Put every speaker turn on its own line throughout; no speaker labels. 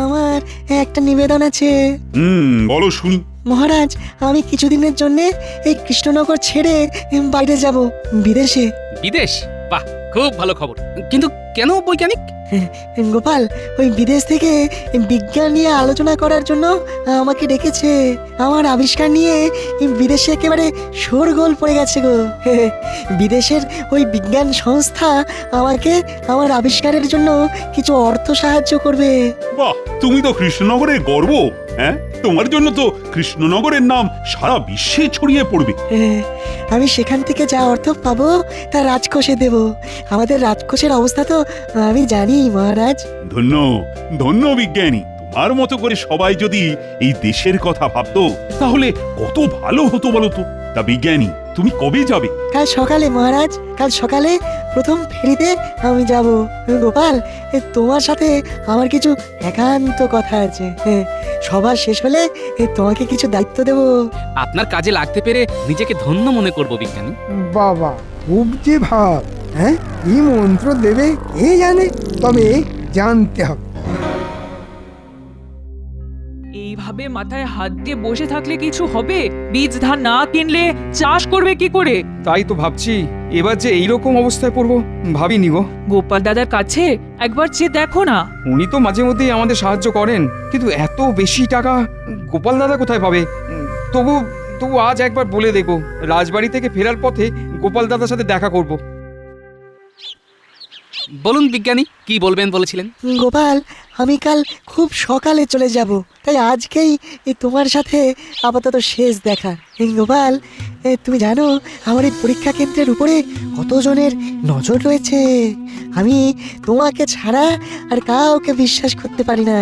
আমার একটা নিবেদন আছে।
বলো শুনি।
মহারাজ, আমি কিছুদিনের জন্য এই কৃষ্ণনগর ছেড়ে বাইরে যাব, বিদেশে।
বিদেশ? বাহ, খুব ভালো খবর। কিন্তু কেন বৈজ্ঞানিক?
গোপাল, ওই বিদেশ থেকে বিজ্ঞান নিয়ে আলোচনা করার জন্য আমাকে ডেকেছে। আমার আবিষ্কার নিয়ে বিদেশে একেবারে শোরগোল পড়ে গেছে গো। বিদেশের ওই বিজ্ঞান সংস্থা আমাকে আমার আবিষ্কারের জন্য কিছু অর্থ সাহায্য করবে।
বাহ, তুমি তো কৃষ্ণনগরের গর্ব। হ্যাঁ, তোমার জন্য তো কৃষ্ণনগরের নাম সারা বিশ্বে ছড়িয়ে পড়বে।
আমি সেখান থেকে যা অর্থ পাবো তা রাজকোষে দেব। আমাদের রাজকোষের অবস্থা তো আমি জানি মহারাজ।
ধন্য ধন্য বিজ্ঞানী। তোমার মতো করে সবাই যদি এই দেশের কথা ভাবতো তাহলে কত ভালো হতো বলো তো। তা বিজ্ঞানী, তুমি কবে যাবে?
কাল সকালে মহারাজ, কাল সকালে প্রথম ফেরিতে আমি যাব। গোপাল, তোমার সাথে আমার কিছু একান্ত কথা আছে। সভা শেষ হলে তোমাকে কিছু দায়িত্ব দেব।
আপনার কাজে লাগতে পেরে নিজেকে ধন্য মনে করব বিজ্ঞানী।
বাবা, খুব যে ভাব। হ্যাঁ, কি মন্ত্র দেবে কে জানে, তবে জানতে হবে।
এইভাবে মাথায় হাত দিয়ে বসে থাকলে কিছু হবে? বীজ ধান না কিনলে চাষ করবে কি করে?
তাই তো ভাবছি, এবার যে এইরকম অবস্থায় পড়বো ভাবিনি গো।
গোপাল দাদার কাছে একবার চেয়ে দেখো না।
উনি তো মাঝে মধ্যেই আমাদের সাহায্য করেন, কিন্তু এত বেশি টাকা গোপাল দাদা কোথায় পাবে? তবু তবু আজ একবার বলে দেখো, রাজবাড়ি থেকে ফেরার পথে গোপাল দাদার সাথে দেখা করব।
বলুন বিজ্ঞানী, কি বলবেন বলেছিলেন?
গোপাল, আমি কাল খুব সকালে চলে যাব, তাই আজকেই তোমার সাথে আপাতত শেষ দেখা। গোপাল, তুমি জানো আমার এই পরীক্ষা কেন্দ্রের উপরে কতজনের নজর রয়েছে। আমি তোমাকে ছাড়া আর কাউকে বিশ্বাস করতে পারি না।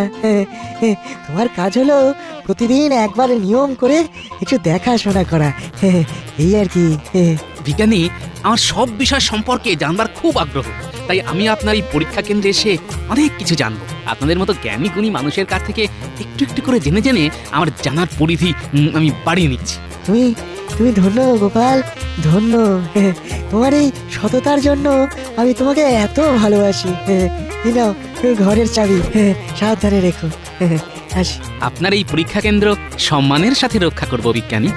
তোমার কাজ হলো প্রতিদিন একবার নিয়ম করে একটু দেখাশোনা করা, এই আর কি।
বিজ্ঞানী, আমার সব বিষয় সম্পর্কে জানবার খুব আগ্রহ, তাই আমি আপনার এই পরীক্ষা কেন্দ্রে এসে অনেক কিছু জানবো। আপনাদের মতো জ্ঞানী গুণী মানুষের কাছ থেকে একটু একটু করে জেনে জেনে আমার জানার পরিধি আমি বাড়িয়ে নিচ্ছি।
তুমি তুমি ধন্য গোপাল, ধন্য। তোমার এই সততার জন্য আমি তোমাকে এত ভালোবাসি। এই নাও ঘরের চাবি, সাবধানে রেখো। আসি।
আপনার এই পরীক্ষা কেন্দ্র সম্মানের সাথে রক্ষা করব বিজ্ঞানী।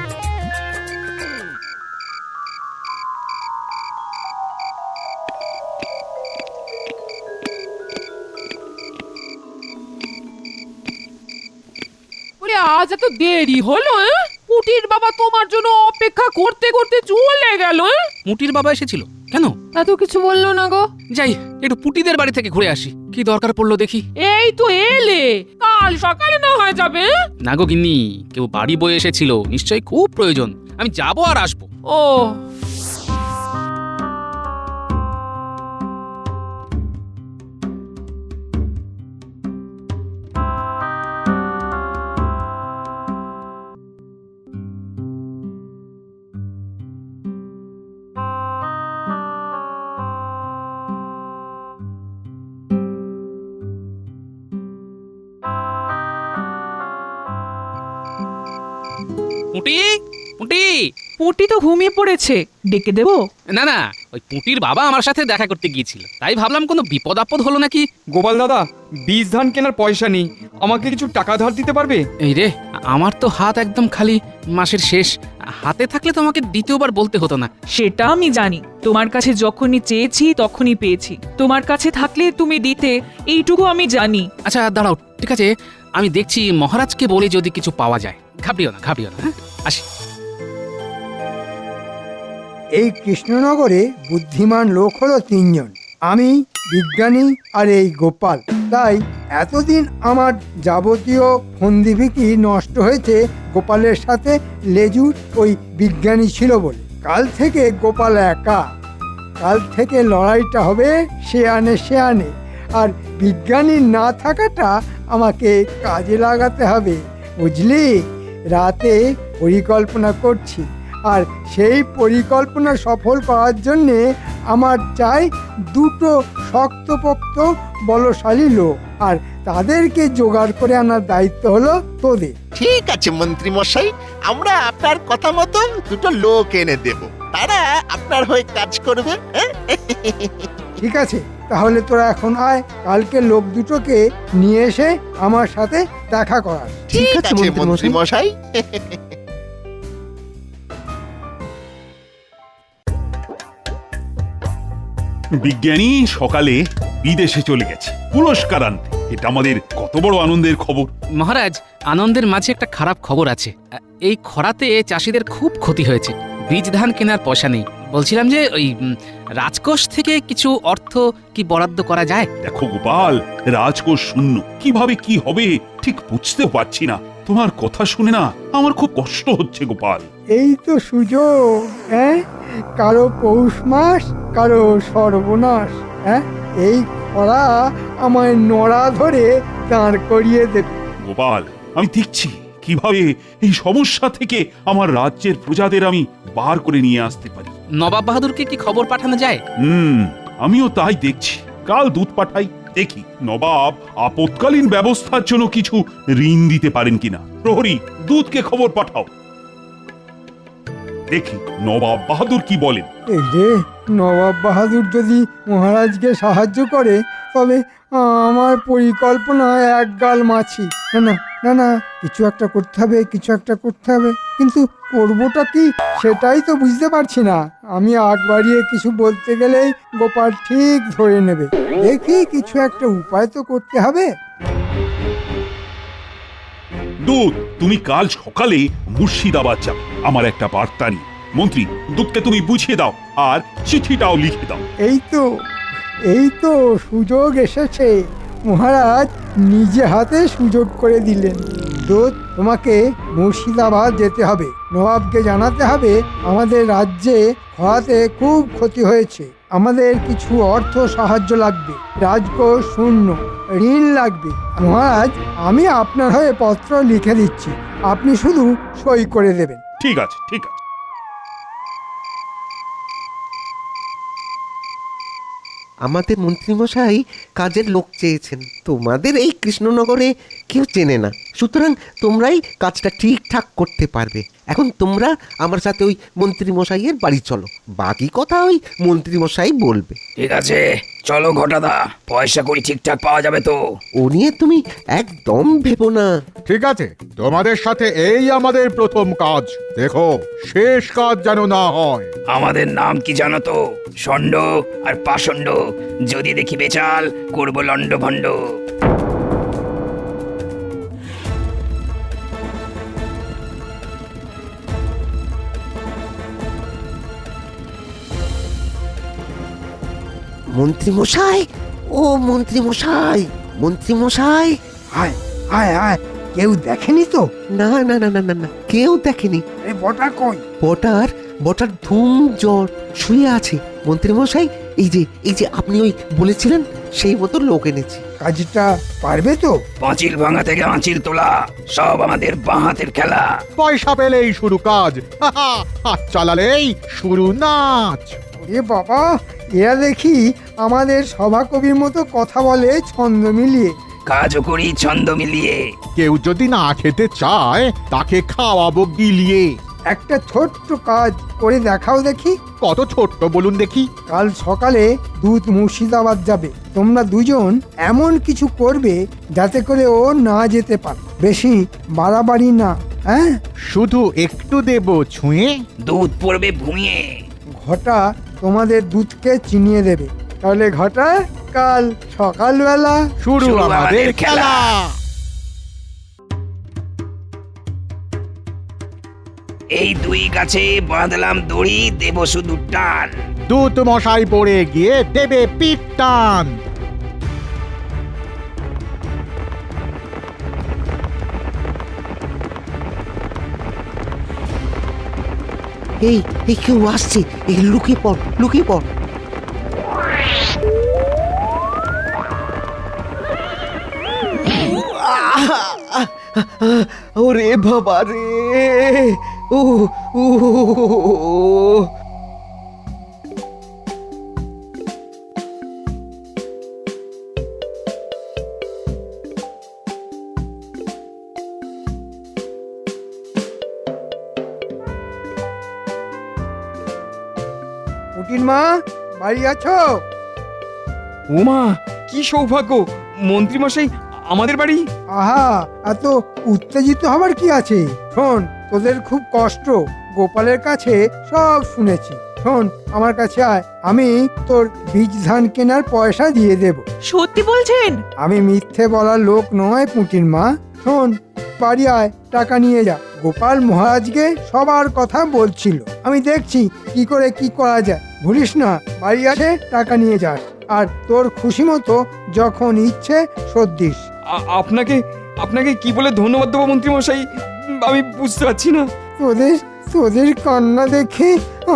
আজ এত দেরি হলো? পুটির বাবা তোমার জন্য অপেক্ষা করতে করতে চলে গেল।
পুটির বাবা এসেছিল কেন?
এত কিছু বললো না গো।
যাই, একটু পুটিদের বাড়ি থেকে ঘুরে আসি, কি দরকার পড়লো দেখি।
এই তো এলে, কাল সকালে না হয়ে যাবে?
না গো গিন্নি, কেউ বাড়ি বয়ে এসেছিল, নিশ্চয়ই খুব প্রয়োজন। আমি যাবো আর আসবো।
ও
পুটি, পুটি।
পুটি তো ঘুমিয়ে পড়েছে, ডেকে দেবো?
না না, ওই পুটির বাবা আমার সাথে দেখা করতে গিয়েছিল, তাই ভাবলাম কোনো বিপদ আপদ হলো নাকি।
গোপাল দাদা, বীজ ধান কেনার পয়সা নেই, আমাকে কিছু টাকা ধার দিতে পারবে?
এই রে, আমার তো হাত একদম খালি, মাসের শেষ। হাতে থাকলে তো আমাকে দ্বিতীয়বার বলতে হতো না।
সেটা আমি জানি, তোমার কাছে যখনই চেয়েছি তখনই পেয়েছি। তোমার কাছে থাকলে তুমি দিতে, এইটুকু আমি জানি।
আচ্ছা দাঁড়াও, ঠিক আছে, আমি দেখছি মহারাজকে বলে যদি কিছু পাওয়া যায়। ঘাবড়িও না, ঘাবড়িও না। হ্যাঁ, আসি।
এই কৃষ্ণনগরে বুদ্ধিমান লোক হলো তিনজন, আমি, বিজ্ঞানী আর এই গোপাল। তাই এতদিন আমার যাবতীয় ফন্দিফিকি নষ্ট হয়েছে গোপালের সাথে লেজুর ওই বিজ্ঞানী ছিল বলে। কাল থেকে গোপাল একা, কাল থেকে লড়াইটা হবে শেয়ানে শেয়ানে, আর বিজ্ঞানী না থাকাটা আমাকে কাজে লাগাতে হবে, বুঝলি? রাতে পরিকল্পনা করছি, আর সেই পরিকল্পনা সফল করার জন্যে আমার চাই দুটো শক্তপোক্ত বলশালী লোক, আর তাদেরকে জোগাড় করে আনার দায়িত্ব হলো তোদের।
ঠিক আছে মন্ত্রী মশাই, আমরা আপনার কথা মতো দুটো লোক এনে দেব, তারা আপনার হয়ে কাজ করবে।
ঠিক আছে, তাহলে তোরা এখন আয়, কালকে লোক দুটোকে নিয়ে এসে আমার সাথে দেখা করার।
ঠিক আছে মন্ত্রী মশাই।
বিজ্ঞানী সকালে বিদেশে চলে গেছে পুরস্কার আনতে। এটা আমাদের কত বড় আনন্দের খবর।
মহারাজ, আনন্দের মাঝে একটা খারাপ খবর আছে। এই খরাতে চাষিদের খুব ক্ষতি হয়েছে। বীজ ধান কেনার পয়সা নেই। বলছিলাম যে ওই রাজকোষ থেকে কিছু অর্থ কি বরাদ্দ করা যায়?
দেখো গোপাল, রাজকোষ শূন্য, কিভাবে কি হবে ঠিক বুঝতেও পারছি না। তোমার কথা শুনে না আমার খুব কষ্ট হচ্ছে গোপাল।
এই তো সুযোগ, হ্যাঁ, কারো পৌষ মাস, কারো সর্বনাশ। হ্যাঁ, এই খরা আমায় নড়া ধরে দাঁড় করিয়ে দেবে।
গোপাল, আমি দেখছি কিভাবে এই সমস্যা থেকে আমার রাজ্যের প্রজাদের আমি বার করে নিয়ে আসতে পারি।
নবাব বাহাদুরকে কি খবর পাঠানো যায়?
আমিও তাই দেখছি। কাল দুধ পাঠাই, দেখি নবাব আপৎকালীন ব্যবস্থার জন্য কিছু ঋণ দিতে পারেন কিনা। প্রহরী, দুধকে খবর পাঠাও, দেখি নবাব বাহাদুর কি বলেন।
এই যে নবাব বাহাদুর যদি মহারাজকে সাহায্য করে, তবে আমার পরিকল্পনা একগাল মাছি। না না না না, কিছু একটা করতে হবে, কিছু একটা করতে হবে, কিন্তু করবোটা কি সেটাই তো বুঝতে পারছি না। আমি আগ বাড়িয়ে কিছু বলতে গেলেই গোপাল ঠিক ধরে নেবে। দেখি কিছু একটা উপায় তো করতে হবে।
দুধ, তুমি কাল সকালে মুর্শিদাবাদ যাবে আমার একটা বার্তা নিয়ে। মন্ত্রী, দুধকে তুমি বুঝিয়ে দাও আর চিঠিটাও লিখে দাও।
এই তো সুযোগ এসেছে। মহারাজ নিজে হাতে সুযোগ করে দিলেন। দূত, তোমাকে মুর্শিদাবাদ যেতে হবে। নবাবকে জানাতে হবে আমাদের রাজ্যে খরাতে খুব ক্ষতি হয়েছে, আমাদের কিছু অর্থ সাহায্য লাগবে, রাজকোষ শূন্য, ঋণ লাগবে। মহারাজ, আমি আপনার হয়ে পত্র লিখে দিচ্ছি, আপনি শুধু সই করে দেবেন।
ঠিক আছে, ঠিক আছে।
আমাদের মন্ত্রীমশাই কাজের লোক চেয়েছেন। তোমাদের এই কৃষ্ণনগরে কেউ চেনে না, সুতরাং তোমরাই কাজটা ঠিকঠাক করতে পারবে। এখন তোমরা আমার সাথে ওই মন্ত্রীমশাইয়ের বাড়ি চলো, বাকি কথা ওই মন্ত্রীমশাই বলবে।
ঠিক আছে, চলো ঘটাদা, পয়সা করি ঠিকঠাক পাওয়া যাবে তো?
ও নিয়ে তুমি একদম ভেবো না।
ঠিক আছে, তোমাদের সাথে এই আমাদের প্রথম কাজ, দেখো শেষ কাজ যেন না হয়।
আমাদের নাম কি জানো তো? ষণ্ড আর পাষণ্ড। যদি দেখি বেচাল, করবো লন্ড ভণ্ড।
মন্ত্রীমশাই, ও মন্ত্রীমশাই, মন্ত্রীমশাই।
আয় আয় আয়, কেউ দেখেনি তো?
না না না না না না, কেউ দেখেনি।
এই বটা কই?
বটার ধুম জ্বর, শুয়ে আছে। মন্ত্রীমশাই, এই যে আপনি ওই বলেছিলেন সেই মতো লোক এনেছি।
কাজটা পারবে তো?
পাঁচিল ভাঙা থেকে আঁচিল তোলা, সব আমাদের বাঁ হাতের খেলা।
পয়সা পেলেই শুরু কাজ, হাত চালালেই শুরু নাচ।
এ বাবা, এরা দেখি আমাদের সভাকবির মতো কথা বলে ছন্দ মিলিয়ে।
কাজও করি ছন্দ মিলিয়ে।
কেউ যদি না খেতে চায় তাকে খাওয়াবো গিলিয়ে।
একটা ছোট্ট কাজ করে দেখাও দেখি।
কত ছোট্ট বলুন দেখি?
কাল সকালে দুধ মুর্শিদাবাদ যাবে, তোমরা দুজন এমন কিছু করবে যাতে করে ও না যেতে পারে। বেশি বাড়াবাড়ি না, হ্যাঁ?
শুধু একটু দেব ছুঁয়ে,
দুধ পড়বে ভুঁইয়ে।
ঘটা তোমাদের দুধকে চিনিয়ে দেবে। তাহলে ঘটা, কাল সকালবেলা
শুরু আমাদের খেলা।
এই দুই গাছে বাঁধলাম দড়ি, দেব শুধু টান।
দুধ মশাই পড়ে গিয়ে দেবে পিঠ টান।
এই কেউ আসছে, এই লুকিয়ে পড়, লুকিয়ে পড়। ওরে বাবা রে, ও ও
পুটির মা, বাড়ি আছো?
ওমা কি সৌভাগ্য! মন্ত্রীমশাই আমাদের বাড়ি।
আহা, এত উত্তেজিত হবার কি আছে? শোন, তোদের খুব কষ্ট, গোপালের কাছে সব শুনেছি। শোন, আমার কাছে আয়, আমি তোর বীজ ধান কেনার পয়সা দিয়ে দেব।
সত্যি বলছেন?
আমি মিথ্যে বলার লোক নয় পুঁটির মা। শোন, বাড়ি আয়, টাকা নিয়ে যা। গোপাল মহারাজকে সবার কথা বলছিল, আমি দেখছি কি করে কি করা যায়। ভুলিস না, বাড়ি আসে টাকা নিয়ে যাস, আর তোর খুশি মতো যখন ইচ্ছে শোধ দিস।
আপনাকে আপনাকে কি বলে ধন্যবাদ দেবো মন্ত্রীমশাই, আমি বুঝতে পারছি না।
তোদের তোদের কান্না দেখে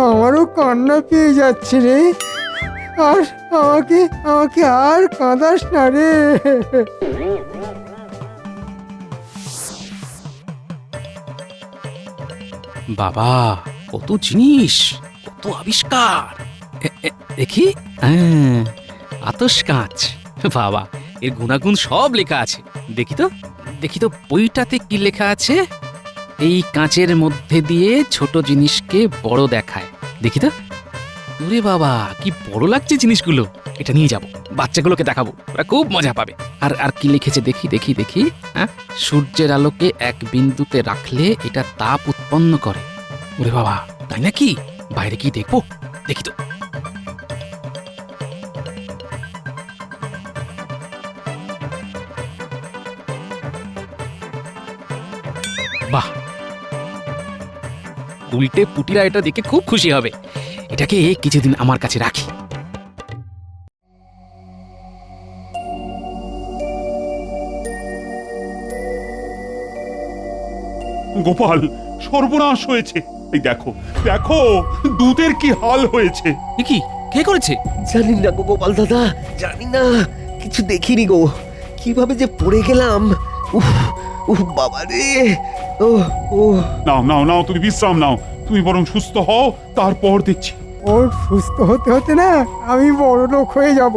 আমারও কান্না পেয়ে যাচ্ছে রে। আর আমাকে আমাকে আর কাঁদাস না রে।
বাবা, কত জিনিস, কত আবিষ্কার! দেখি, হ্যাঁ, আতস কাঁচ। বাবা, এর গুণাগুণ সব লেখা আছে। দেখি তো, দেখি তো বইটাতে কি লেখা আছে। এই কাঁচের মধ্যে দিয়ে ছোট জিনিসকে বড় দেখায়। দেখি তো, ওরে বাবা, কি বড় লাগছে জিনিসগুলো। এটা নিয়ে যাব, বাচ্চাগুলোকে দেখাবো, ওরা খুব মজা পাবে। আর আর কি লিখেছে দেখি দেখি দেখি। হ্যাঁ, সূর্যের আলোকে এক বিন্দুতে রাখলে এটা তাপ উৎপন্ন করে। ওরে বাবা, তাই নাকি? বাইরে কি দেখবো, দেখি তো। বাহ, উল্টে পুটিরা এটা দেখে খুব খুশি হবে। এটাকে কিছুদিন আমার কাছে রাখি।
গোপাল, সর্বনাশ হয়েছে। এই দেখো দেখো, দুধের কি হাল হয়েছে।
এ কি, কে করেছে?
জানি না গো গোপাল দাদা, জানি না, কিছু দেখিনি গো, কিভাবে যে পড়ে গেলাম। উফ উফ বাবা রে। ও ও
নাও নাও নাও, তুমি বিশ্রাম নাও, তুমি বরং সুস্থ হও, তারপর দেখছি।
ওর সুস্থ হতে হতে না আমি বড় লোক হয়ে যাব।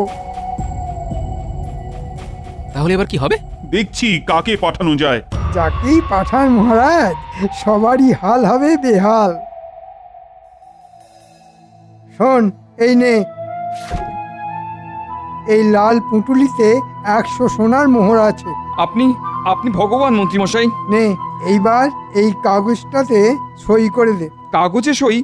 তাহলে এবার কি হবে?
দেখছি কাকে পাঠানো যায়।
যাকেই পাঠান মহারাজ, সবারই হাল হবে বেহাল। শোন, এই নে, এই লাল পুঁটুলিতে 100 সোনার মোহর আছে।
আপনি আপনি ভগবান মন্ত্রীমশাই।
নে, এইবার এই কাগজটাতে সই করে দে।
কাগজে সই?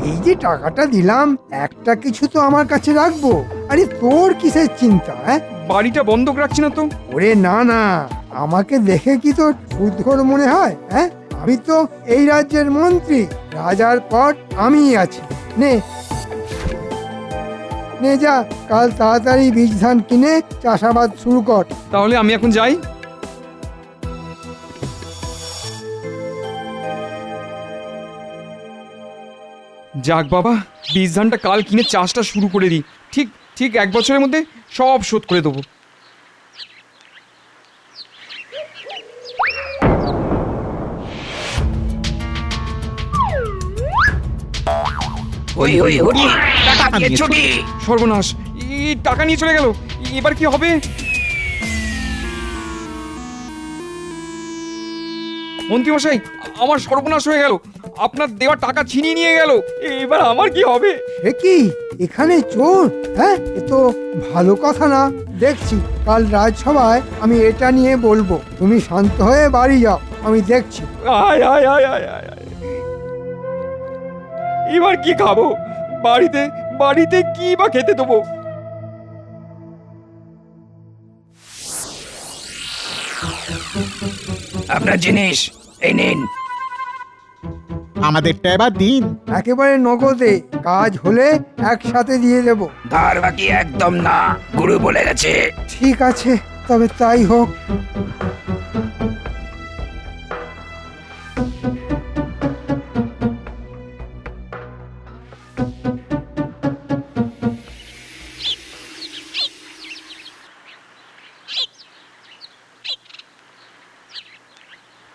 এই যে টাকাটা দিলাম, একটা কিছু তো আমার কাছে রাখবো। আরে তোর কিসের চিন্তা?
বাড়িটা বন্ধক রাখছি না তো।
ওরে না না, আমাকে দেখে কি তোর সুদঘর মনে হয়? আমি তো এই রাজ্যের মন্ত্রী, রাজার পর আমিই আছি। নে নে, যা, কাল তাড়াতাড়ি বীজ ধান কিনে চাষাবাদ শুরু কর।
তাহলে আমি এখন যাই। যাক বাবা, বীজ ধানটা কাল কিনে চাষটা শুরু করে দিই। ঠিক ঠিক 1 বছরের মধ্যে সব শোধ করে দেবো।
ওই ওই হরি, টাকা নিয়ে ছুটি।
সর্বনাশ, এই টাকা নিয়ে চলে গেল, এবার কি হবে? মন্ত্রীমশাই, আমার সর্বনাশ হয়ে গেল, আপনার দেওয়া টাকা ছিনিয়ে নিয়ে গেল, এবার আমার কি হবে?
এ কি, এখানে চোর? এ তো ভালো কথা না। দেখছি কাল রাজসভায় আমি এটা নিয়ে বলবো। তুমি শান্ত হয়ে বাড়ি যাও, আমি দেখছি।
আয় আয় আয় আয় আয় আয়। এবার কি খাবো? বাড়িতে বাড়িতে কি বা খেতে দেবো?
আপনার জিনিস এই নিন।
আমাদেরটা এবার দিন।
একেবারে নগদে, কাজ হলে একসাথে দিয়ে দেব।
ধার বাকি একদম না, গুরু বলে গেছে।
ঠিক আছে, তবে তাই হোক।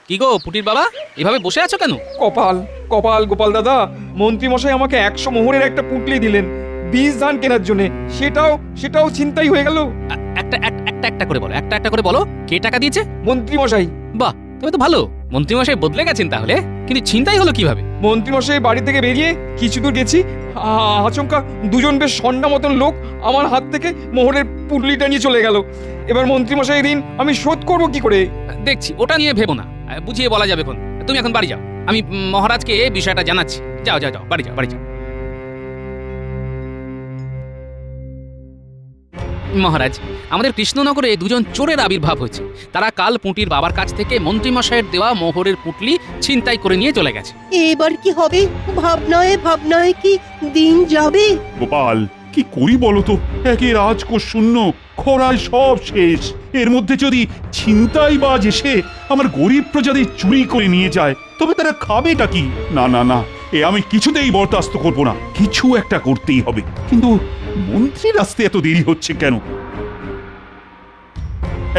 কি গো পুটির বাবা, এভাবে বসে আছো কেন?
কপাল কপাল গোপাল দাদা, মন্ত্রীমশাই আমাকে 100 মোহরের একটা পুঁটলি দিলেন বীজ ধান কেনার জন্য, সেটাও ছিনতাই হয়ে গেল।
একটা একটা করে বলো, একটা করে বলো, কে টাকা দিয়েছে?
মন্ত্রীমশাই।
বাহ, তবে তো ভালো, মন্ত্রীমশাই বদলে গেছেন তাহলে। কিন্তু ছিনতাই হলো কিভাবে?
মন্ত্রীমশাই বাড়ি থেকে বেরিয়ে কিছু দূর গেছি, আচমকা দুজন বেশ সন্না মতন লোক আমার হাত থেকে মোহরের পুটলিটা নিয়ে চলে গেল। এবার মন্ত্রীমশাই ঋণ আমি শোধ করবো কি করে?
দেখছি, ওটা নিয়ে ভেবো না, বুঝিয়ে বলা যাবে কোন। তুমি এখন বাড়ি যাও, আমি মহারাজকে বিষয়টা জানাচ্ছি। যাও যাও যাও, বাড়ি যাও, বাড়ি যাও। মহারাজ, আমাদের কৃষ্ণনগরে দুজন চোরের আবির্ভাব হয়েছে। তারা কাল পুঁটির বাবার কাছ থেকে মন্ত্রীমশাইয়ের দেওয়া মোহরের পুঁটলি ছিনতাই করে নিয়ে চলে গেছে।
এবার কি হবে? ভাবনায় ভাবনায় কি দিন যাবে।
গোপাল, কি করি বলো তো? একে রাজকোষ শূন্য, খরায় সব শেষ। এর মধ্যে যদি ছিনতাইবাজ এসে আমার গরিব প্রজাদের চুরি করে নিয়ে যায়, তবে তারা খাবেটা কি? না না না, এ আমি কিছুতেই বরদাস্ত করব না। কিছু একটা করতেই হবে। কিন্তু মন্ত্রীর আসতে এত দেরি হচ্ছে কেন?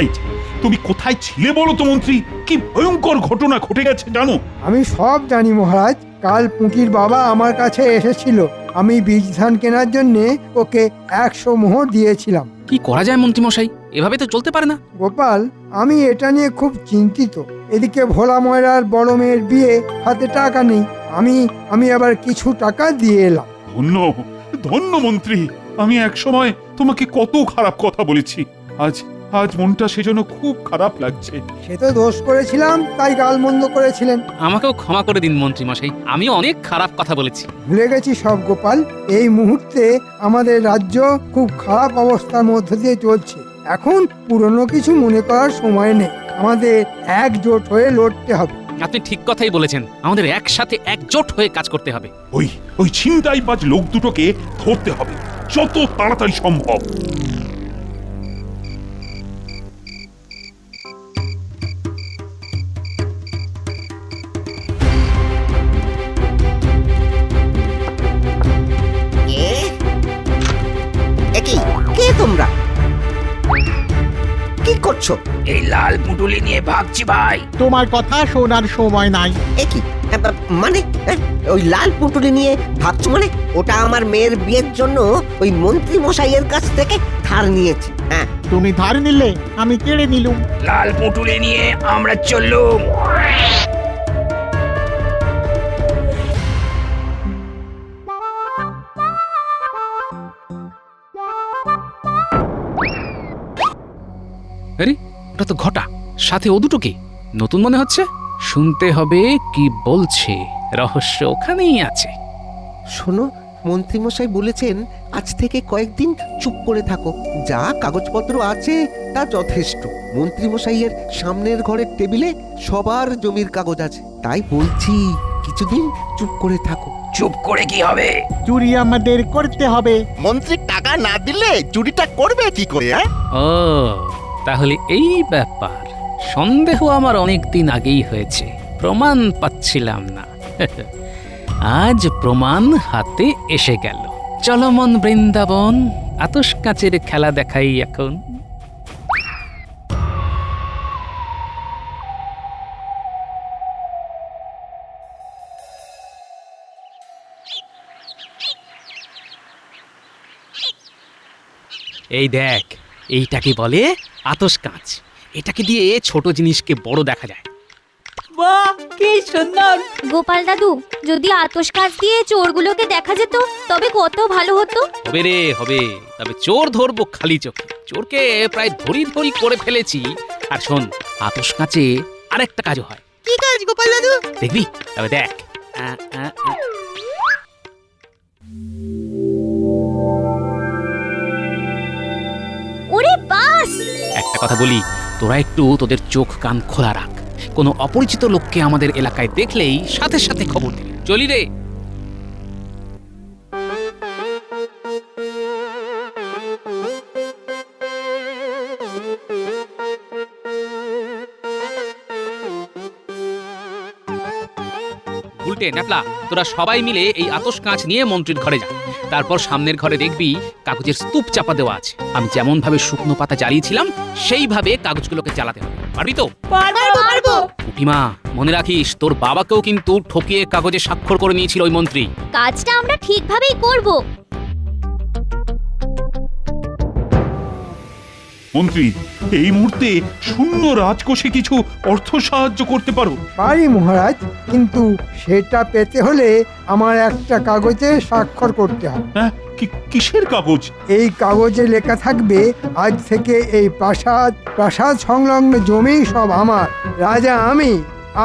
এই যে, তুমি কোথায় ছিলে বলো তো মন্ত্রী? কি ভয়ঙ্কর ঘটনা ঘটে গেছে জানো?
আমি সব জানি মহারাজ। কাল পুঁটির বাবা আমার কাছে এসেছিল। আমি বীজ ধান কেনার জন্য ওকে 100 মোহর দিয়েছিলাম।
কি করা যায় মন্ত্রীমশাই? এভাবে তো চলতে পারে না।
গোপাল, আমি এটা নিয়ে খুব চিন্তিত। এদিকে ভোলা ময়রার বড় মেয়ের বিয়ে, হাতে টাকা নেই। আমি আবার কিছু টাকা দিয়ে এলাম।
ধন্য ধন্য মন্ত্রী, আমি এক সময় তোমাকে কত খারাপ কথা বলেছি। আজ আজ মনটা সেজন্য খুব খারাপ লাগছে।
সে তো দোষ করেছিলাম, তাই গালমন্দ করেছিলেন।
আমাকেও ক্ষমা করে দিন মন্ত্রীমশাই, আমিও অনেক খারাপ কথা বলেছি।
ভুলে গেছি সব গোপাল। এই মুহূর্তে আমাদের রাজ্য খুব খারাপ অবস্থার মধ্য দিয়ে চলছে। এখন পুরনো কিছু মনে করার সময় নেই। আমাদের একজোট হয়ে লড়তে হবে।
আপনি ঠিক কথাই বলেছেন, আমাদের একসাথে একজোট হয়ে কাজ করতে হবে।
ওই ছিনতাইবাজ লোক দুটোকে ধরতে হবে যত তাড়াতাড়ি সম্ভব।
কে তোমরা? কি করছো?
এই লাল পুটুলি নিয়ে ভাগছি ভাই।
তোমার কথা শোনার সময় নাই।
একই মানে ওই লাল পুটুলি নিয়ে ভাবছো মানে? ওটা আমার মেয়ের বিয়ের জন্য ওই মন্ত্রী মশাইয়ের কাছ থেকে ধার নিয়েছি। হ্যাঁ,
তুমি ধার নিলে, আমি কেড়ে নিলুম।
লাল পুটুলি নিয়ে আমরা চললুম।
আরে, ওটা তো ঘটা, সাথে ও দুটোকে নতুন মনে হচ্ছে। শুনতে হবে কি বলছে, রহস্য ওখানেই আছে।
শোনো, মন্ত্রীমশাই বলেছেন আজ থেকে কয়েকদিন চুপ করে থাকো। যা কাগজপত্র আছে তা যথেষ্ট। মন্ত্রীমশাইয়ের সামনের ঘরের টেবিলে সবার জমির কাগজ আছে। তাই বলছি কিছুদিন চুপ করে থাকো।
চুপ করে কি হবে?
চুরি আমাদের করতে হবে।
মন্ত্রী টাকা না দিলে চুরিটা করবে কি করে?
ও, তাহলে এই ব্যাপার। সন্দেহ আমার অনেক দিন আগেই হয়েছে, প্রমাণ পাচ্ছিলাম না। আজ প্রমাণ হাতে এসে গেল। চলো মন বৃন্দাবন, আতশ কাচের খেলা দেখাই এখন। এই দেখ, এইটাকে বলে আতশ কাঁচ। এটাকে দিয়ে ছোট জিনিসকে বড় দেখা যায়।
বাহ, কি সুন্দর!
গোপাল দাদু, যদি আতশ কাঁচ দিয়ে চোরগুলোকে দেখা যেত তবে কত ভালো হতো।
হবে রে, হবে। তবে চোর ধরবো খালি চোখে। চোরকে প্রায় ধরি ধরি করে ফেলেছি। আর শোন, আতশ কাঁচে আরেকটা কাজও হয়।
কি কাজ গোপাল দাদু?
দেখবি? তবে দেখ।
ওরে বাস!
একটা কথা বলি, তোরা একটু তোদের চোখ কান খোলা রাখ। কোনো অপরিচিত লোককে আমাদের এলাকায় দেখলেই সাথে সাথে খবর দিবি। চলি রে। উল্টে ন্যাপলা, তোরা সবাই মিলে এই আতশ কাঁচ নিয়ে মন্ত্রীর ঘরে যা। তারপর সামনের ঘরে দেখবি কাগজের স্তূপ চাপা দেওয়া আছে। আমি যেমন ভাবে শুকনো পাতা জ্বালিয়েছিলাম সেইভাবে কাগজগুলোকে জ্বালাতে হবে। পারবি তো?
পারবো।
উঠিমা, মনে রাখিস তোর বাবাকেও কিন্তু ঠকিয়ে কাগজে স্বাক্ষর করে নিয়েছিল ওই মন্ত্রী।
কাজটা আমরা ঠিকভাবেই করব।
মন্ত্রী, এই মুহূর্তে শূন্য রাজকোষে কিছু অর্থ সাহায্য করতে পারো?
পারি মহারাজ, কিন্তু সেটা পেতে হলে আমার একটা কাগজে স্বাক্ষর করতে হবে।
হ্যাঁ, কিসের কাগজ?
এই কাগজে লেখা থাকবে আজ থেকে এই প্রাসাদ সংলগ্ন জমি সব আমার, রাজা আমি,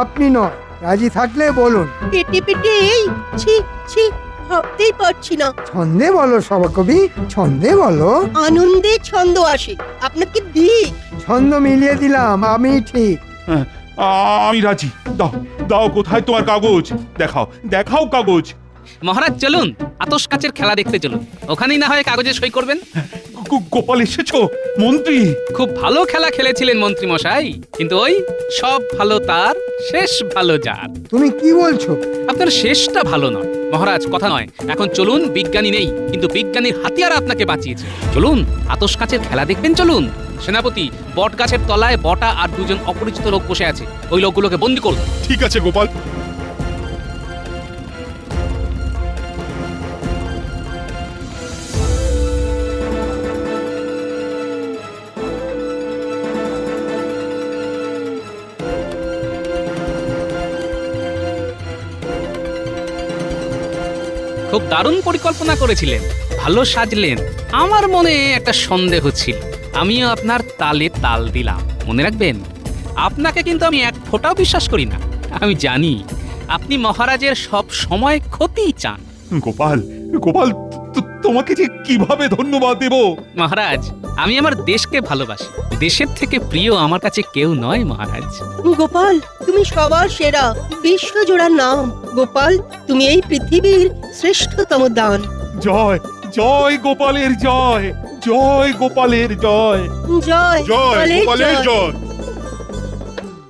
আপনি নয়। রাজি থাকলে বলুন।
পেটে পেটে এই ছি ছি ভাবতেই পারছি না।
ছন্দে বলো সভাকবি, ছন্দে বলো।
আনন্দে ছন্দ আসে, আপনাকে দিই।
ছন্দ মিলিয়ে দিলাম, আমি ঠিক।
হ্যাঁ, আমি রাজি। দাও দাও, কোথায় তোমার কাগজ? দেখাও দেখাও কাগজ।
মহারাজ চলুন, আতশ কাচের খেলা দেখতে চলুন, ওখানেই না হয় কাগজে সই করবেন।
গোপাল এসেছো? মন্ত্রী,
খুব ভালো খেলা খেলেছিলেন মন্ত্রী মশাই, কিন্তু ওই সব ভালো তার, শেষ ভালো যার।
তুমি কি বলছো?
আপনার শেষটা ভালো নয় মহারাজ, কথা নয়। এখন চলুন, বিজ্ঞানী নেই, কিন্তু বিজ্ঞানীর হাতিয়ার আপনাকে বাঁচিয়েছে। চলুন, আতশ কাচের খেলা দেখবেন চলুন। সেনাপতি, বট গাছের তলায় বটা আর দুজন অপরিচিত লোক বসে আছে, ওই লোকগুলোকে বন্দি করুন।
ঠিক আছে গোপাল।
খুব দারুণ পরিকল্পনা করেছিলেন, ভালো সাজলেন। আমার মনে একটা সন্দেহ ছিল, আমিও আপনার তালে তাল দিলাম। মনে রাখবেন, আপনাকে কিন্তু আমি এক ফোঁটাও বিশ্বাস করি না। আমি জানি আপনি মহারাজের সব সময় ক্ষতি চান।
গোপাল, গোপাল, তোমাকে যে কিভাবে ধন্যবাদ দেব?
মহারাজ, আমি আমার দেশকে ভালোবাসি, দেশের থেকে প্রিয় আমার কাছে কেউ নয় মহারাজ।
গোপাল, তুমি সবার সেরা, বিশ্বজোড়ার নাম। গোপাল, তুমি এই পৃথিবীর শ্রেষ্ঠতম দান।
জয় জয় গোপালের জয়, জয় গোপালের জয়,
জয়
জয় গোপালের জয়।